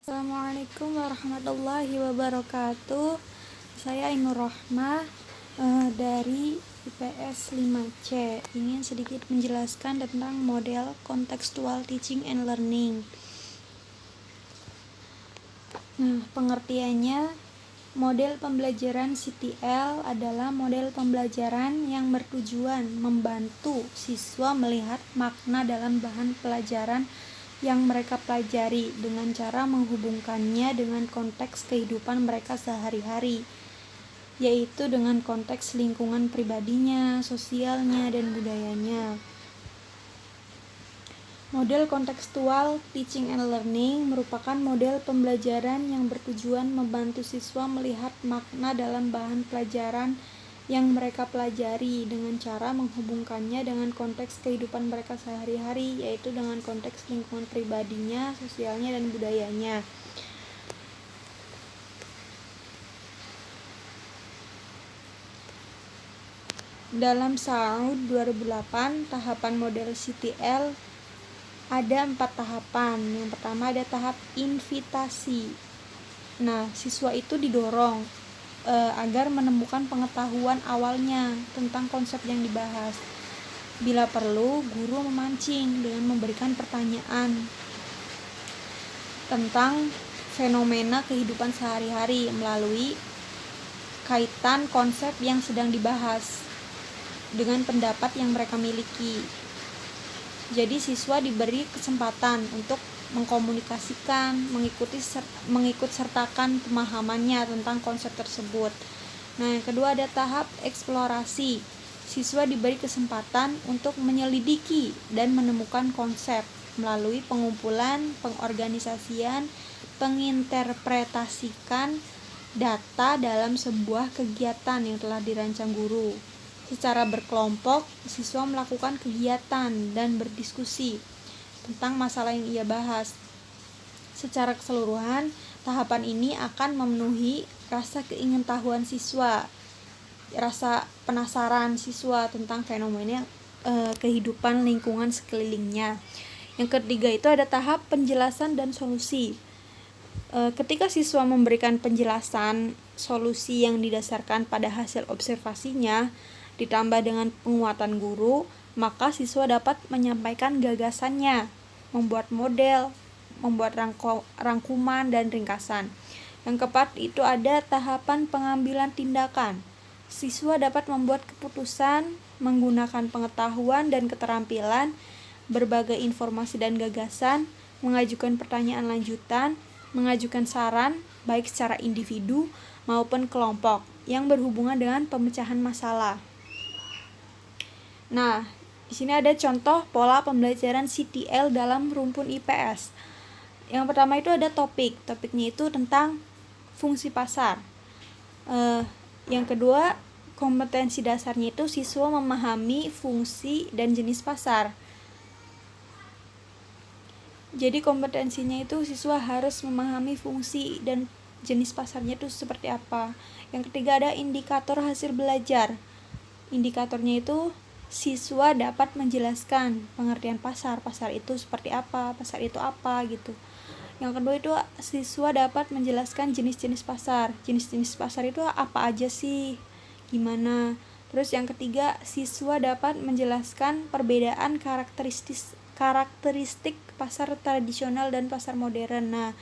Assalamualaikum warahmatullahi wabarakatuh. Saya Ainur Rohmah dari IPS 5C. Ingin sedikit menjelaskan tentang model Contextual Teaching and Learning. Nah, pengertiannya, model pembelajaran CTL adalah model pembelajaran yang bertujuan membantu siswa melihat makna dalam bahan pelajaran yang mereka pelajari dengan cara menghubungkannya dengan konteks kehidupan mereka sehari-hari, yaitu dengan konteks lingkungan pribadinya, sosialnya, dan budayanya. Model kontekstual teaching and learning merupakan model pembelajaran yang bertujuan membantu siswa melihat makna dalam bahan pelajaran yang mereka pelajari dengan cara menghubungkannya dengan konteks kehidupan mereka sehari-hari, yaitu dengan konteks lingkungan pribadinya, sosialnya, dan budayanya. Dalam SAUD 2008, tahapan model CTL ada 4 tahapan. Yang pertama ada tahap invitasi. Nah, siswa itu didorong agar menemukan pengetahuan awalnya tentang konsep yang dibahas. Bila perlu, guru memancing dengan memberikan pertanyaan tentang fenomena kehidupan sehari-hari melalui kaitan konsep yang sedang dibahas dengan pendapat yang mereka miliki. Jadi siswa diberi kesempatan untuk mengkomunikasikan, mengikut sertakan pemahamannya tentang konsep tersebut. Nah, yang kedua ada tahap eksplorasi. Siswa diberi kesempatan untuk menyelidiki dan menemukan konsep melalui pengumpulan, pengorganisasian, penginterpretasikan data dalam sebuah kegiatan yang telah dirancang guru. Secara berkelompok, siswa melakukan kegiatan dan berdiskusi tentang masalah yang ia bahas. Secara keseluruhan, tahapan ini akan memenuhi rasa keingintahuan siswa, rasa penasaran siswa tentang fenomena kehidupan lingkungan sekelilingnya. Yang ketiga itu ada tahap penjelasan dan solusi. Ketika siswa memberikan penjelasan solusi yang didasarkan pada hasil observasinya, ditambah dengan penguatan guru, maka siswa dapat menyampaikan gagasannya, membuat model, membuat rangkuman dan ringkasan. Yang keempat itu ada tahapan pengambilan tindakan. Siswa dapat membuat keputusan menggunakan pengetahuan dan keterampilan, berbagai informasi dan gagasan, mengajukan pertanyaan lanjutan, mengajukan saran baik secara individu maupun kelompok yang berhubungan dengan pemecahan masalah. Nah, di sini ada contoh pola pembelajaran CTL dalam rumpun IPS. Yang pertama itu ada topiknya itu tentang fungsi pasar. Yang kedua, kompetensi dasarnya itu siswa memahami fungsi dan jenis pasar. Jadi kompetensinya itu siswa harus memahami fungsi dan jenis pasarnya itu seperti apa. Yang ketiga ada indikator hasil belajar. Indikatornya itu siswa dapat menjelaskan pengertian pasar itu seperti apa, pasar itu apa gitu. Yang kedua itu siswa dapat menjelaskan jenis-jenis pasar. Jenis-jenis pasar itu apa aja sih, gimana. Terus yang ketiga, siswa dapat menjelaskan perbedaan karakteristik pasar tradisional dan pasar modern. Nah,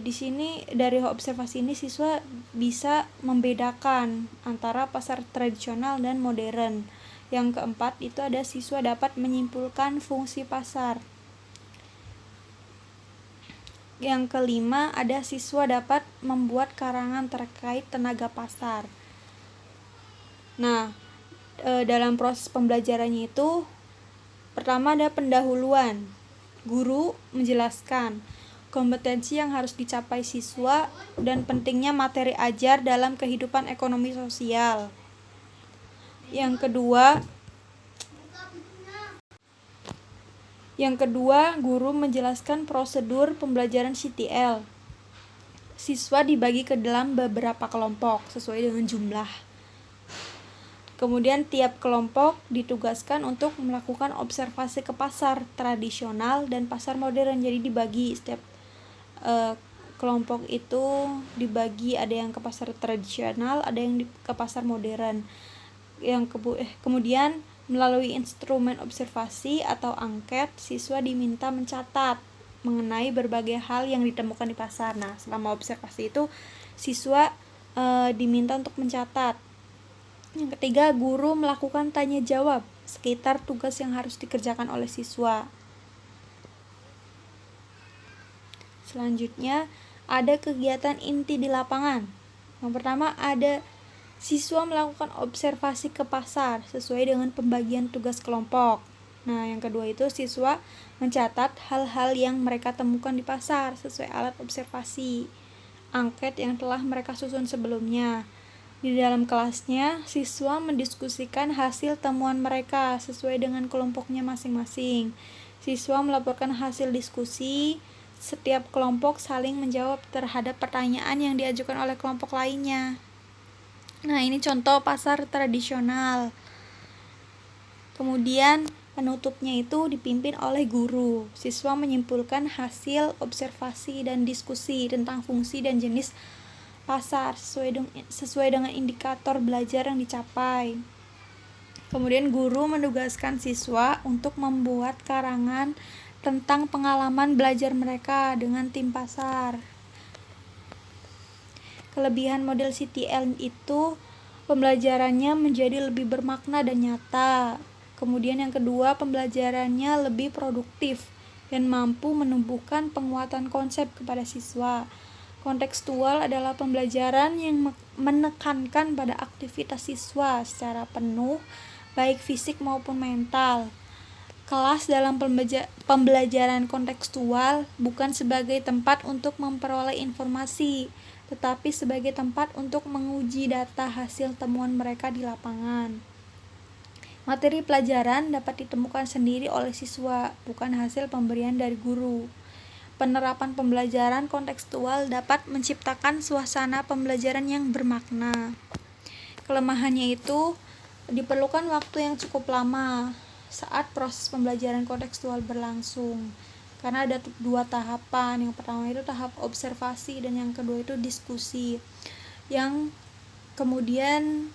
di sini dari observasi ini siswa bisa membedakan antara pasar tradisional dan modern. Yang keempat itu ada siswa dapat menyimpulkan fungsi pasar. Yang kelima ada siswa dapat membuat karangan terkait tenaga pasar. Nah, dalam proses pembelajarannya itu pertama ada pendahuluan. Guru menjelaskan kompetensi yang harus dicapai siswa dan pentingnya materi ajar dalam kehidupan ekonomi sosial. Yang kedua, guru menjelaskan prosedur pembelajaran CTL. Siswa dibagi ke dalam beberapa kelompok sesuai dengan jumlah. Kemudian tiap kelompok ditugaskan untuk melakukan observasi ke pasar tradisional dan pasar modern. Jadi dibagi setiap kelompok itu dibagi, ada yang ke pasar tradisional, ada yang ke pasar modern. Kemudian melalui instrumen observasi atau angket, siswa diminta mencatat mengenai berbagai hal yang ditemukan di pasar. Nah, selama observasi itu siswa diminta untuk mencatat. Yang ketiga, guru melakukan tanya jawab sekitar tugas yang harus dikerjakan oleh siswa. Selanjutnya, ada kegiatan inti di lapangan. Yang pertama, ada siswa melakukan observasi ke pasar sesuai dengan pembagian tugas kelompok. Nah, yang kedua itu siswa mencatat hal-hal yang mereka temukan di pasar sesuai alat observasi, angket yang telah mereka susun sebelumnya. Di dalam kelasnya, siswa mendiskusikan hasil temuan mereka sesuai dengan kelompoknya masing-masing. Siswa melaporkan hasil diskusi, setiap kelompok saling menjawab terhadap pertanyaan yang diajukan oleh kelompok lainnya. Nah, ini contoh pasar tradisional. Kemudian penutupnya itu dipimpin oleh guru. Siswa menyimpulkan hasil observasi dan diskusi tentang fungsi dan jenis pasar sesuai dengan indikator belajar yang dicapai. Kemudian guru menugaskan siswa untuk membuat karangan tentang pengalaman belajar mereka dengan tim pasar. Kelebihan model CTL itu pembelajarannya menjadi lebih bermakna dan nyata. Kemudian yang kedua, pembelajarannya lebih produktif dan mampu menumbuhkan penguatan konsep kepada siswa. Kontekstual adalah pembelajaran yang menekankan pada aktivitas siswa secara penuh, baik fisik maupun mental. Kelas dalam pembelajaran kontekstual bukan sebagai tempat untuk memperoleh informasi, tetapi sebagai tempat untuk menguji data hasil temuan mereka di lapangan. Materi pelajaran dapat ditemukan sendiri oleh siswa, bukan hasil pemberian dari guru. Penerapan pembelajaran kontekstual dapat menciptakan suasana pembelajaran yang bermakna. Kelemahannya itu diperlukan waktu yang cukup lama saat proses pembelajaran kontekstual berlangsung, karena ada 2 tahapan. Yang pertama itu tahap observasi dan yang kedua itu diskusi. Yang kemudian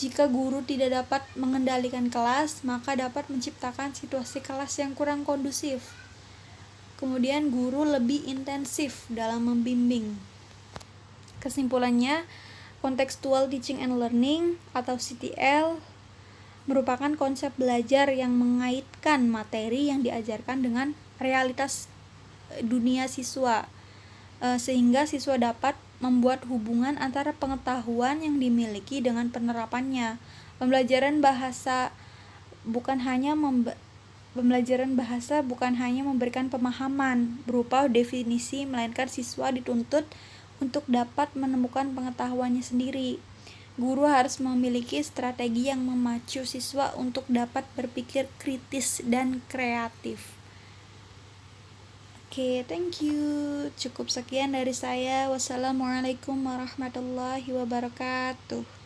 jika guru tidak dapat mengendalikan kelas, maka dapat menciptakan situasi kelas yang kurang kondusif. Kemudian guru lebih intensif dalam membimbing. Kesimpulannya, contextual teaching and learning atau CTL merupakan konsep belajar yang mengaitkan materi yang diajarkan dengan realitas dunia siswa, sehingga siswa dapat membuat hubungan antara pengetahuan yang dimiliki dengan penerapannya. Pembelajaran bahasa bukan hanya memberikan pemahaman berupa definisi, melainkan siswa dituntut untuk dapat menemukan pengetahuannya sendiri. Guru harus memiliki strategi yang memacu siswa untuk dapat berpikir kritis dan kreatif. Oke, thank you. Cukup sekian dari saya. Wassalamualaikum warahmatullahi wabarakatuh.